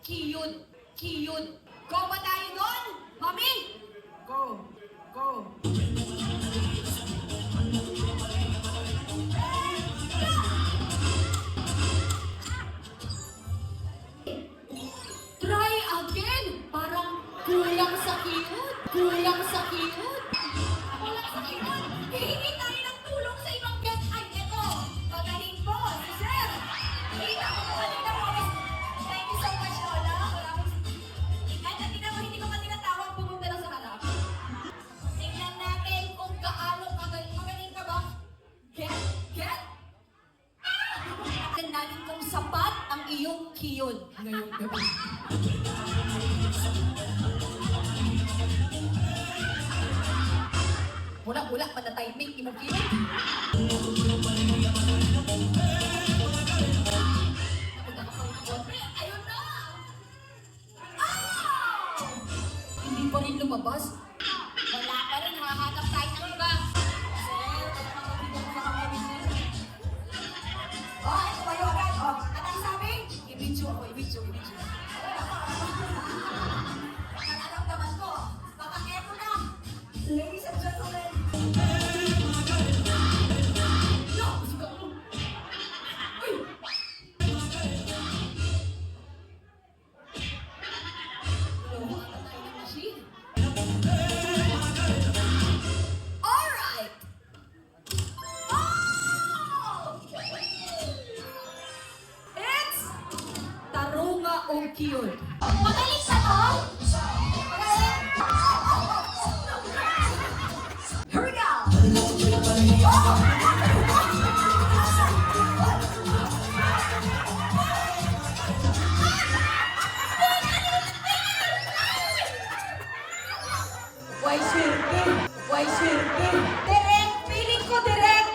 Cute. Cute. Go ba tayo doon? Mami? Go. Go. Try again. Parang kulang sa cute. Kulang sa cute. Kulang sa cute. Hihingi tayo ng tulong sa ibang bet. Ay, eto. Magaling po, si Sir. Kita ko po kanina po. Thank you so much, Lola. Ay, natina mo, hindi ko pa tinatawag. Pumunta lang sa harap. Tingnan natin kung gaano kagaling. Magaling ka ba? Get? Get? Tingnan natin kung sapat ang iyong cute ngayong gabi. Wala pa na timing, imong-cute. Ayun na! Oh! Hindi pa rin lumabas. Wala pa rin, hahanap tayo ng iba. Oh, ito kayo agad. Oh, anong sabi? I-video ako, i-video. Nararamdaman ko. Baka eto na. Ladies and gentlemen. No! Suka mo. Uy! Lumuha na tayo ng machine. Alright! Oh! It's Tarunga o Cute. Magaling sa to? Here we go! Why swerte? Direct, feeling ko direct.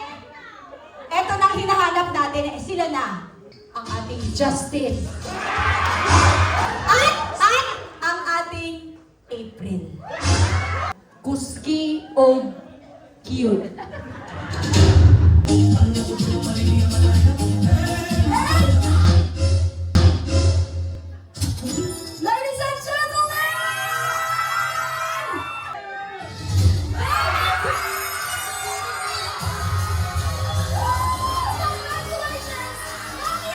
Eto nang hinahanap natin, sila na ang ating Justin. At ang ating April. Kuski o Cute.